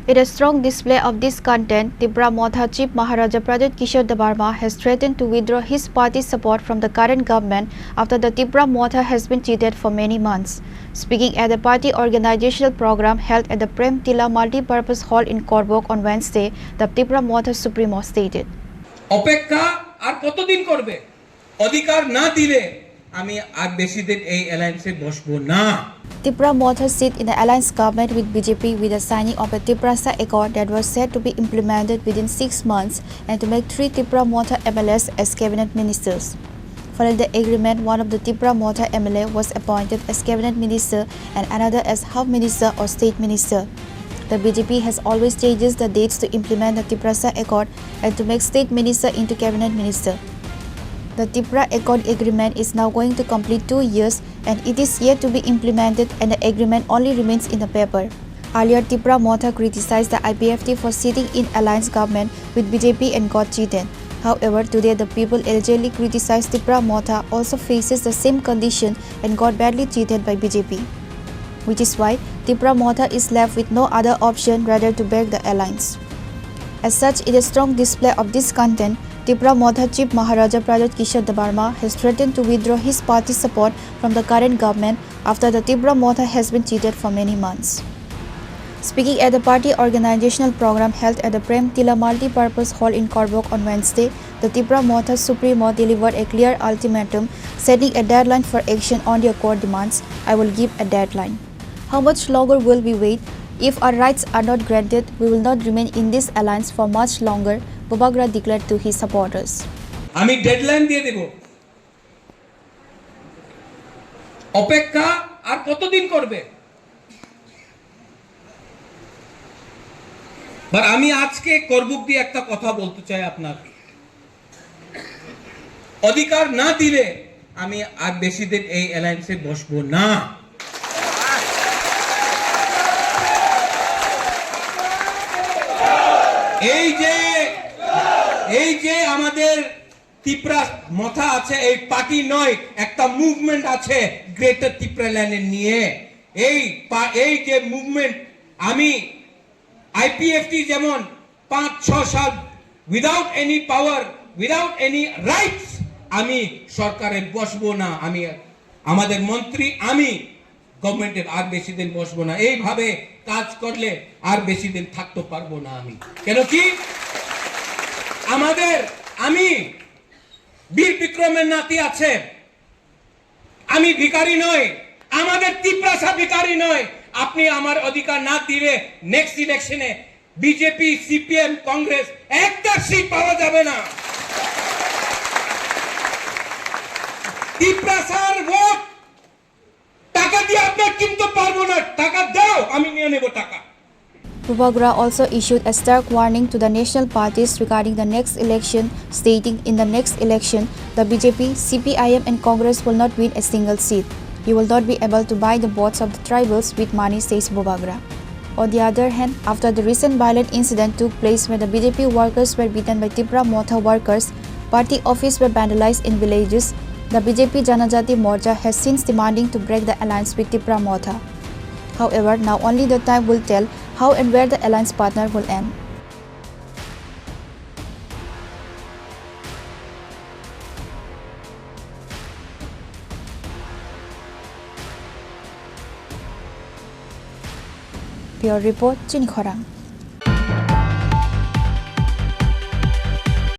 In a strong display of discontent, Tipra Motha Chief Maharaja Pradyot Kishore Debbarma has threatened to withdraw his party's support from the current government after the Tipra Motha has been cheated for many months. Speaking at the party organizational program held at the Premtila Multipurpose Hall in Karbook on Wednesday, the Tipra Motha Supremo stated, অপেক্ষা আর কতদিন করবে অধিকার না দিলে আমি আর বেশি দিন এই অ্যালায়েন্সে বসবো না Tipra Motha sit in the alliance government with BJP with the signing of a Tipra Accord that was said to be implemented within 6 months and to make 3 Tipra Motha MLAs as cabinet ministers. Following the agreement, one of the Tipra Motha MLA was appointed as cabinet minister and another as health minister or state minister. The BJP has always changes the dates to implement the Tipra Accord and to make state minister into cabinet minister. The Tipra Accord agreement is now going to complete 2 years and it is yet to be implemented and the agreement only remains in the paper. Earlier, Tipra Motha criticized the IPFT for sitting in alliance government with BJP and got cheated. However, today the people allegedly criticized Tipra Motha also faces the same condition and got badly cheated by BJP. Which is why Tipra Motha is left with no other option rather to break the alliance. As such, in a strong display of discontent, Tipra Motha Chief Maharaja Pradyot Kishore Debbarma has threatened to withdraw his party's support from the current government after the Tipra Motha has been cheated for many months. Speaking at the party organizational program held at the Premtila Multipurpose Hall in Karbook on Wednesday, the Tipra Motha Supremo delivered a clear ultimatum setting a deadline for action on their core demands. I will give a deadline. How much longer will we wait? If our rights are not granted, we will not remain in this alliance for much longer, Bubagra declared to his supporters. আমি deadline দিয়ে দেব অপেক্ষা আর কতদিন করবে আর আমি আজকে করবুক দিয়ে একটা কথা বলতে চাই আপনাকে অধিকার না দিলে আমি আর বেশি দিন এই অ্যালায়েন্সে বসবো না এই যে আমাদের ত্রিপুরা মাথা আছে এই পার্টি নয় একটা মুভমেন্ট আছে গ্রেটার ত্রিপুরা ল্যান্ড নিয়ে এই যে মুভমেন্ট আমি আইপিএফটি যেমন 5-6 সাল উইদাউট এনি পাওয়ার উইদাউট এনি রাইটস আমি সরকারে বসবো না আমি আমাদের মন্ত্রী আমি গভর্নমেন্টের আর বেশি দিন বসবো না এইভাবে কাজ করলে আর বেশি দিন থাকতে পারবো না আমি কেন কি আমি বীর বিক্রমের নাতি আছে আমি ভিখারি নই আমাদের ত্রিপুরা ভিখারি নয় আপনি আমার অধিকার না দিলে নেক্সট ইলেকশনে বিজেপি সিপিএম কংগ্রেস একটা সিট পাওয়া যাবে না ত্রিপুরার ভোট টাকা দিয়ে আপনি কিনতে পারবো না টাকা দাও আমি নিয়ে নেব টাকা Bubagra also issued a stark warning to the national parties regarding the next election, stating in the next election, the BJP, CPIM and Congress will not win a single seat. You will not be able to buy the votes of the tribals with money, says Bubagra. On the other hand, after the recent violent incident took place where the BJP workers were beaten by Tipra Motha workers, party offices were vandalized in villages, the BJP Janajati Morcha has since demanding to break the alliance with Tipra Motha. However, now only the time will tell how and where the alliance partner will end. Pure report, Chini Khorang.